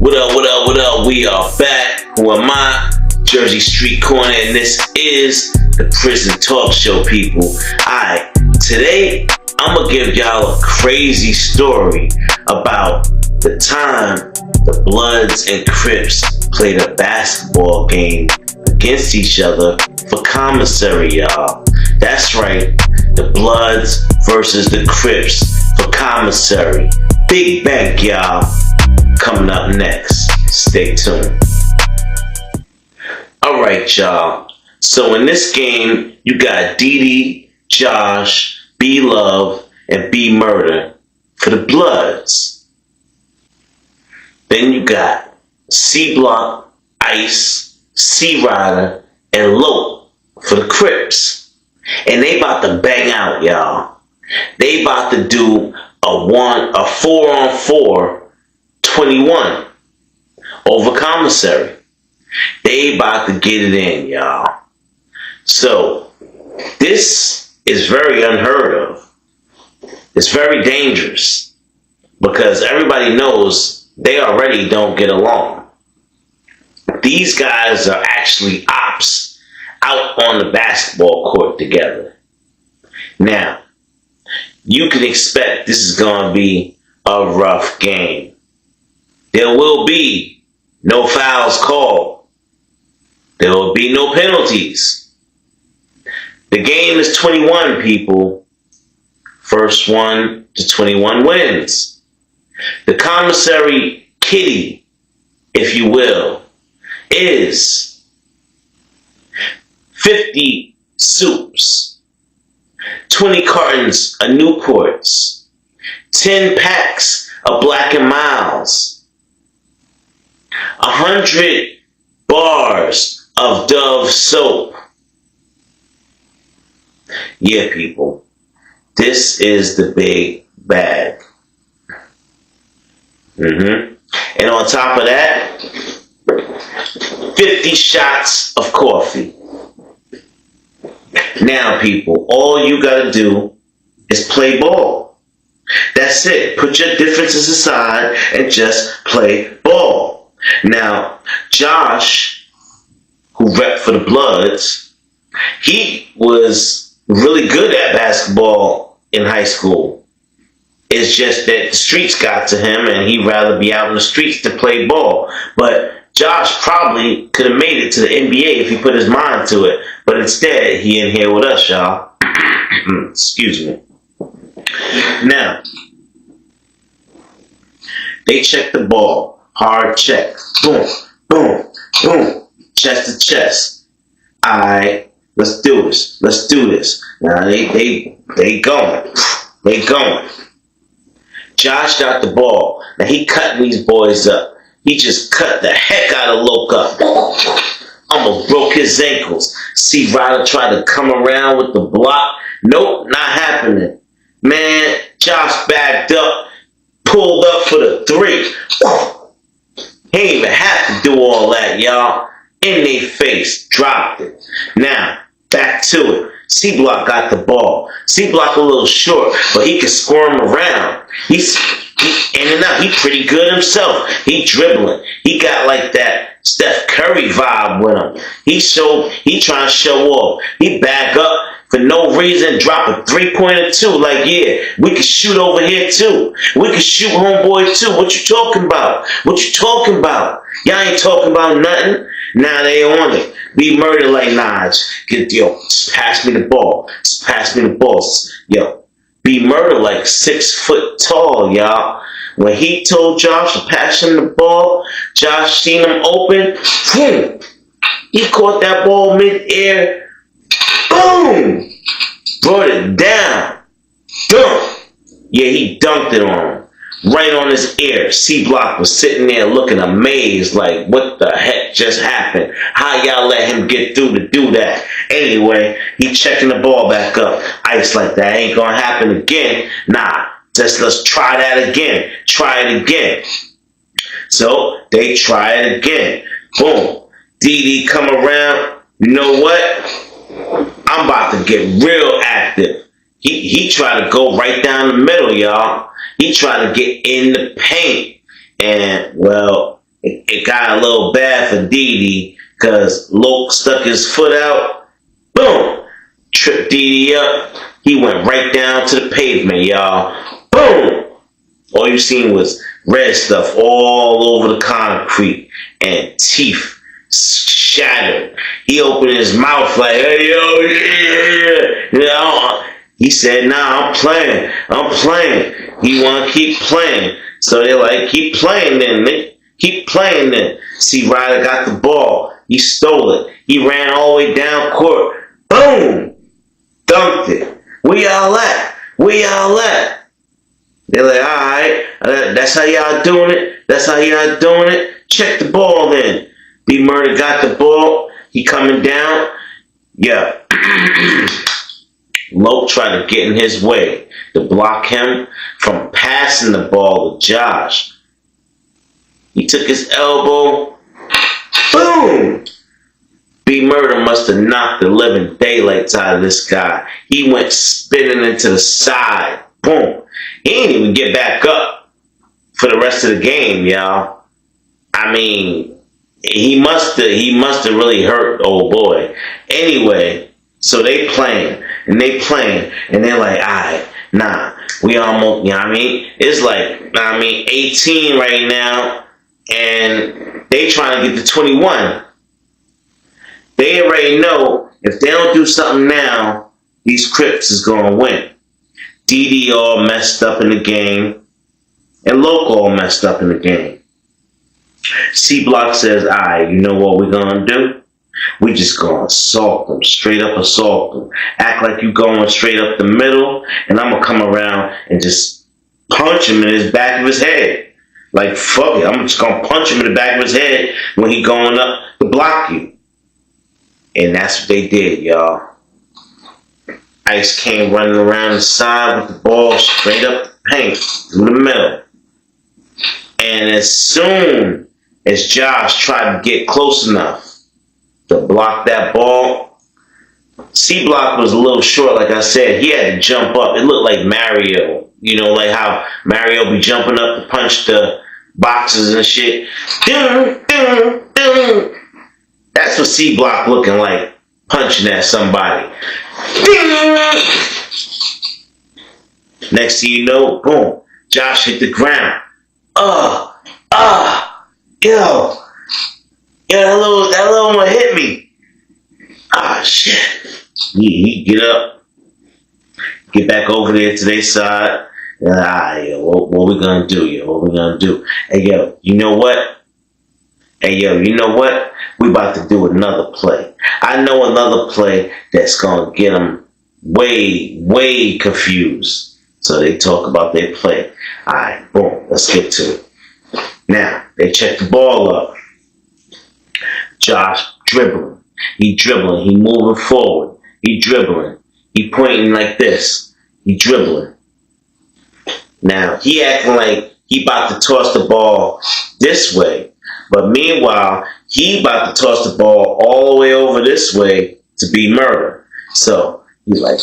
What up, what up, what up? We are back. Who am I? Jersey Street Corner, and this is the Prison Talk Show, people. Alright, today I'm gonna give y'all a crazy story about the time the Bloods and Crips played a basketball game against each other for commissary, y'all. That's right, the Bloods versus the Crips for commissary. Big bank, y'all. Coming up next. Stay tuned. Alright, y'all. So in this game, you got Dee, Josh, B Love, and B Murder for the Bloods. Then you got C Block, Ice, C Rider, and Lope for the Crips. And they about to bang out, y'all. They about to do a 4-on-4 21 over commissary. They about to get it in, y'all. So this is very unheard of. It's very dangerous because everybody knows they already don't get along. These guys are actually ops out on the basketball court together. Now, you can expect this is going to be a rough game. There will be no fouls called. There will be no penalties. The game is 21, people. First one to 21 wins. The commissary kitty, if you will, is 50 soups, 20 cartons of Newports, 10 packs of Black & Milds, 100 bars of Dove soap. Yeah, people. This is the big bag. And on top of that, 50 shots of coffee. Now, people, all you gotta do is play ball. That's it. Put your differences aside and just play ball. Now, Josh, who repped for the Bloods, he was really good at basketball in high school. It's just that the streets got to him and he'd rather be out in the streets to play ball. But Josh probably could have made it to the NBA if he put his mind to it. But instead, he in here with us, y'all. Excuse me. Now, they check the ball. Hard check. Boom, boom, boom. Chest to chest. Alright, let's do this. Let's do this. Now they going. They going. Josh got the ball. Now he cutting these boys up. He just cut the heck out of Loke up. Almost broke his ankles. C Ryder tried to come around with the block. Nope, not happening. Man, Josh backed up, pulled up for the three. He ain't even have to do all that, y'all. In their face, dropped it. Now, back to it. C-Block got the ball. C-Block a little short, but he can squirm around. He's in and out. He pretty good himself. He dribbling. He got like that Steph Curry vibe with him. He trying to show off. He back up for no reason, drop a 3-pointer too. Like, yeah, we can shoot over here too. We can shoot homeboy too. What you talking about? What you talking about? Y'all ain't talking about nothing. Now they on it. Be murdered like Naj. Just pass me the ball. Just pass me the balls. Yo, be murdered like 6 foot tall, y'all. When he told Josh to pass him the ball, Josh seen him open. Boom. He caught that ball mid-air. Boom! Brought it down. Dunk. Yeah, he dunked it on him. Right on his ear. C-Block was sitting there looking amazed like, what the heck just happened? How y'all let him get through to do that? Anyway, he checking the ball back up. Ice like that ain't gonna happen again. Nah, let's try that again. Try it again. So, they try it again. Boom. Dee come around. You know what? I'm about to get real active. He tried to go right down the middle, y'all. He tried to get in the paint. And, well, It got a little bad for Didi because Loke stuck his foot out. Boom! Tripped Didi up. He went right down to the pavement, y'all. Boom! All you seen was red stuff all over the concrete and teeth shattered. He opened his mouth like, hey, yo, yeah. You know, he said, nah, I'm playing. He want to keep playing. So they're like, keep playing then, Nick. Keep playing then. See, Ryder got the ball. He stole it. He ran all the way down court. Boom! Dunked it. Where y'all at? They're like, alright, that's how y'all doing it? Check the ball then. B Murder got the ball. He coming down. Yeah. Loke tried to get in his way to block him from passing the ball to Josh. He took his elbow. Boom! B Murder must have knocked the living daylights out of this guy. He went spinning into the side. Boom. He didn't even get back up for the rest of the game, y'all. I mean, he must have really hurt old boy. Anyway, so they playing, and they're like, alright, nah, we almost, you know what I mean? It's like, 18 right now, and they trying to get to 21. They already know if they don't do something now, these Crips is gonna win. Didi all messed up in the game, and Loke all messed up in the game. C Block says, alright, you know what we're gonna do? We just gonna assault them, straight up assault them. Act like you going straight up the middle, and I'm gonna come around and just punch him in his back of his head. Like, fuck it, I'm just gonna punch him in the back of his head when he going up to block you. And that's what they did, y'all. Ice came running around the side with the ball straight up the paint, through the middle. And as soon as Josh tried to get close enough to block that ball, C Block was a little short, like I said. He had to jump up. It looked like Mario. You know, like how Mario be jumping up to punch the boxes and shit. That's what C Block looking like, punching at somebody. Next thing you know, boom, Josh hit the ground. Yo, that little one hit me. Shit. He get up, get back over there to their side. Yo, what we gonna do, Hey, yo, you know what? We about to do another play. I know another play that's gonna get them way confused. So they talk about their play. Alright, boom, let's get to it. Now, they check the ball up. Josh dribbling. He moving forward. He dribbling. He pointing like this. He dribbling. Now, he acting like he about to toss the ball this way. But meanwhile, he about to toss the ball all the way over this way to B Murder. So, he's like,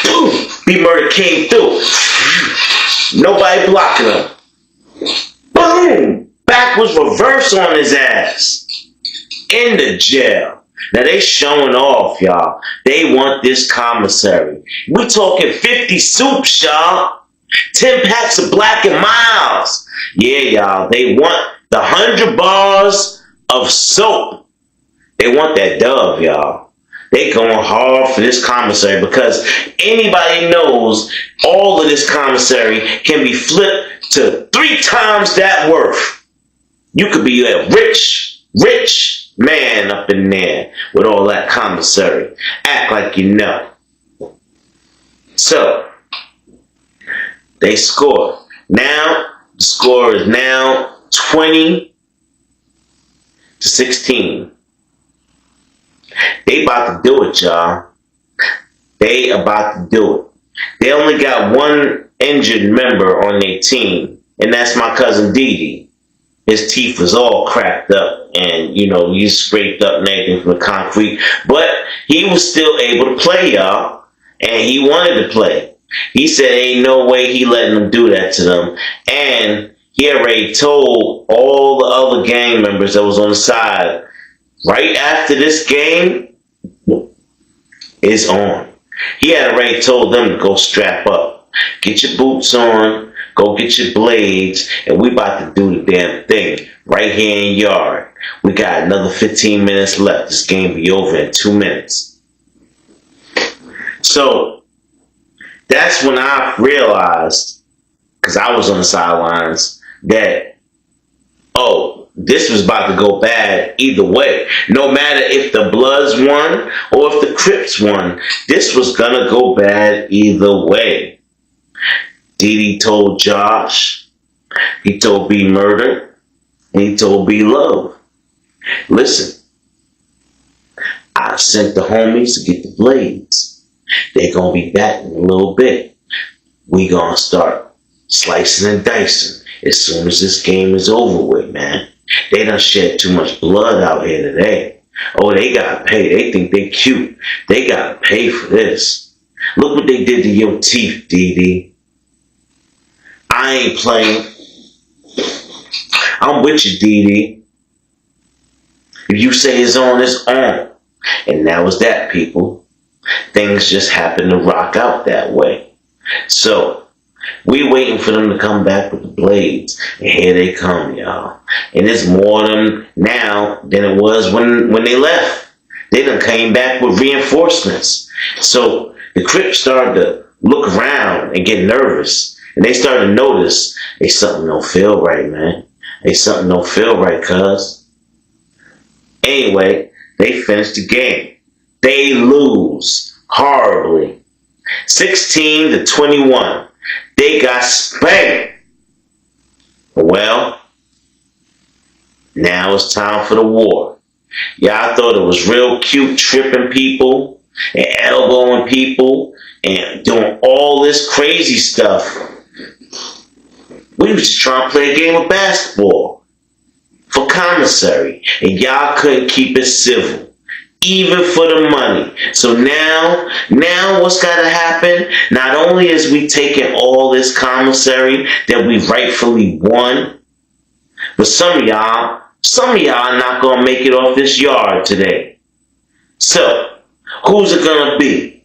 boom! B Murder came through. Nobody blocking him. Boom! Backwards reverse on his ass. In the jail. Now they showing off, y'all. They want this commissary. We talking 50 soups, y'all. 10 packs of Black and Miles. Yeah, y'all. They want the 100 bars of soap. They want that dub, y'all. They going hard for this commissary because anybody knows all of this commissary can be flipped to 3 times that worth. You could be a rich man up in there with all that commissary. Act like you know. So, they score. Now, the score is now 20-16. They about to do it, y'all. They about to do it. They only got one injured member on their team, and that's my cousin Didi. His teeth was all cracked up, and he's scraped up and everything from the concrete. But he was still able to play, y'all, and he wanted to play. He said ain't no way he letting them do that to them, and he already told all the other gang members that was on the side, right after this game is on. He had already told them to go strap up. Get your boots on, go get your blades, and we about to do the damn thing right here in yard. We got another 15 minutes left. This game be over in 2 minutes. So that's when I realized, because I was on the sidelines, that, oh, this was about to go bad either way. No matter if the Bloods won or if the Crips won, this was going to go bad either way. Diddy told Josh, he told B Murder, and he told B Love, listen, I sent the homies to get the blades. They're going to be back in a little bit. We going to start slicing and dicing as soon as this game is over with, man. They done shed too much blood out here today. Oh, they got to pay. They think they cute. They got to pay for this. Look what they did to your teeth, DD. I ain't playing. I'm with you, DD. If you say it's on, it's on. And that was that, people. Things just happen to rock out that way. So, we waiting for them to come back with the blades. And here they come, y'all. And it's more of them now than it was when they left. They done came back with reinforcements. So, the Crips started to look around and get nervous. And they started to notice, hey, something don't feel right, man. Hey, something don't feel right, cuz. Anyway, they finished the game. They lose horribly. 16-21. They got spanked. Well, now it's time for the war. Y'all thought it was real cute tripping people and elbowing people and doing all this crazy stuff. We was just trying to play a game of basketball for commissary, and y'all couldn't keep it civil, even for the money. So now what's got to happen? Not only is we taking all this commissary that we rightfully won, but some of y'all are not gonna make it off this yard today. So who's it gonna be?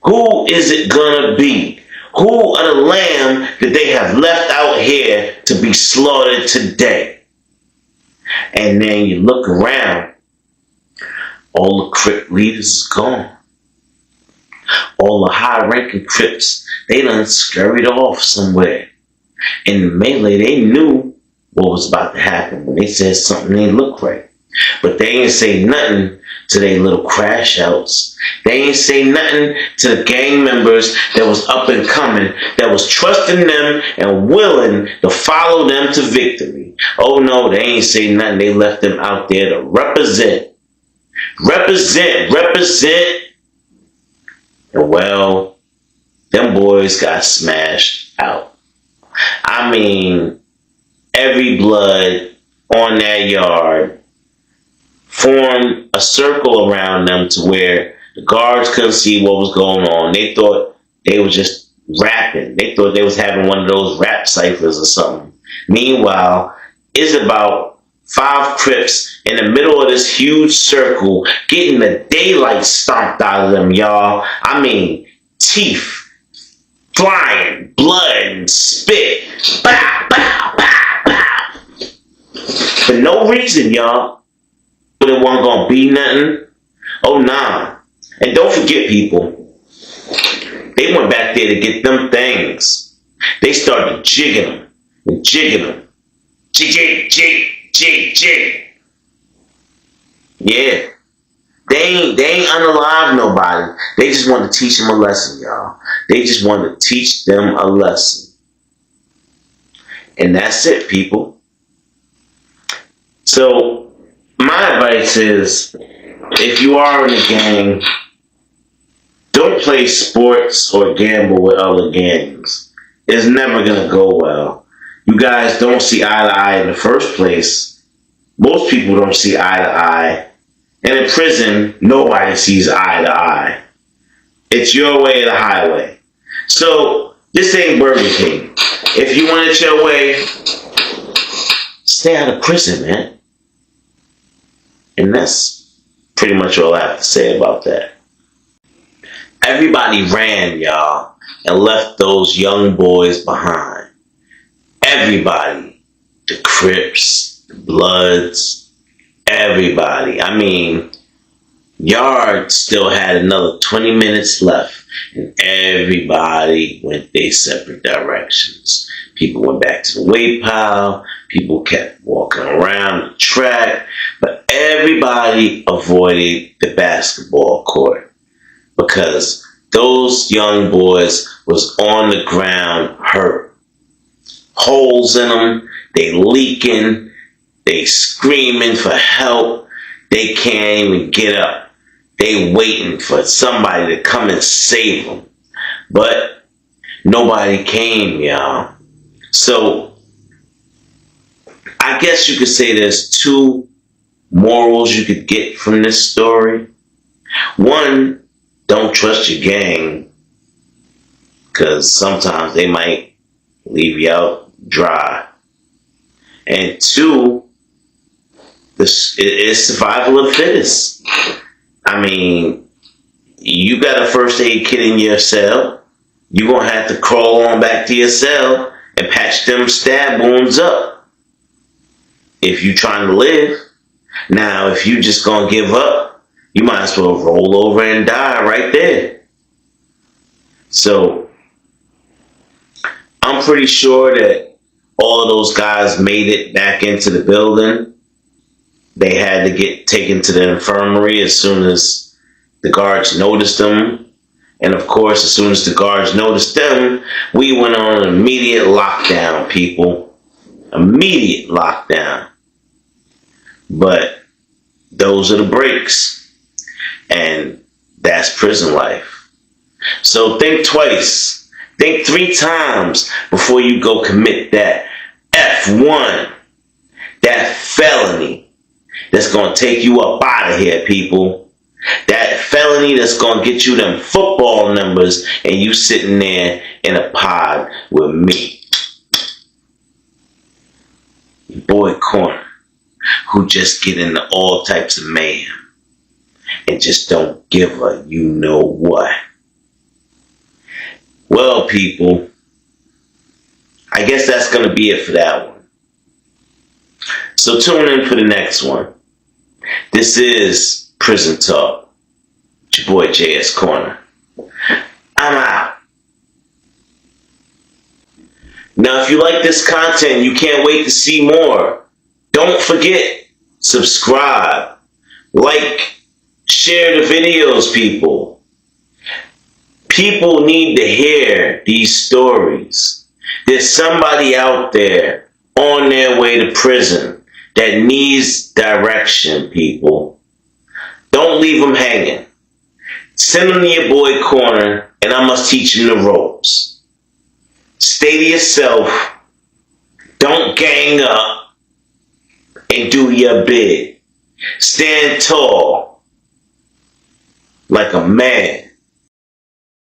Who is it gonna be? Who are the lamb that they have left out here to be slaughtered today? And then you look around, all the Crip leaders is gone. All the high-ranking Crips, they done scurried off somewhere. In the melee, they knew what was about to happen when they said something didn't look right. But they ain't say nothing to their little crash outs. They ain't say nothing to the gang members that was up and coming, that was trusting them and willing to follow them to victory. Oh no, they ain't say nothing. They left them out there to represent. Represent. And well, them boys got smashed out. I mean, every blood on that yard formed a circle around them to where the guards couldn't see what was going on. They thought they were just rapping. They thought they was having one of those rap ciphers or something. Meanwhile, it's about 5 Crips in the middle of this huge circle getting the daylight stomped out of them, y'all. I mean, teeth flying, blood and spit. Bow, bow, bow, bow. For no reason, y'all. But it wasn't going to be nothing. Oh, nah. And don't forget, people, they went back there to get them things. They started jigging them and jigging them. Jig, jig, jig, jig, jig. Yeah. They ain't unalive nobody. They just want to teach them a lesson, y'all. They just want to teach them a lesson. And that's it, people. So, my advice is, if you are in a gang, don't play sports or gamble with other gangs. It's never going to go well. You guys don't see eye to eye in the first place. Most people don't see eye to eye. And in prison, nobody sees eye to eye. It's your way or the highway. So, This ain't Burger King. If you want it your way, stay out of prison, man. And that's pretty much all I have to say about that. Everybody ran, y'all, and left those young boys behind. Everybody. The Crips, the Bloods, everybody. I mean, Yard still had another 20 minutes left, and everybody went their separate directions. People went back to the weight pile. People kept walking around the track, but everybody avoided the basketball court because those young boys was on the ground hurt. Holes in them, they leaking, they screaming for help, they can't even get up. They waiting for somebody to come and save them. But nobody came, y'all. So I guess you could say there's two morals you could get from this story. One, don't trust your gang, because sometimes they might leave you out dry. And two, it's survival of the fittest. I mean, you got a first aid kit in your cell. You're going to have to crawl on back to your cell and patch them stab wounds up if you're trying to live. Now, if you just going to give up, you might as well roll over and die right there. So, I'm pretty sure that all of those guys made it back into the building. They had to get taken to the infirmary as soon as the guards noticed them. And of course, as soon as the guards noticed them, we went on an immediate lockdown, people. Immediate lockdown. But those are the breaks. And that's prison life. So think twice. Think 3 times before you go commit that F1, that felony that's going to take you up out of here, people. That felony that's going to get you them football numbers and you sitting there in a pod with me. Your boy Corner, who just get into all types of mayhem and just don't give a you know what. Well, people, I guess that's going to be it for that one. So tune in for the next one. This is Prison Talk. It's your boy JS Corner. I'm out. Now, if you like this content, you can't wait to see more. Don't forget, subscribe, like, share the videos, people. People need to hear these stories. There's somebody out there on their way to prison that needs direction, people. Don't leave them hanging. Send them to your boy Corner, and I must teach him the ropes. Stay to yourself. Don't gang up. And do your bid. Stand tall like a man.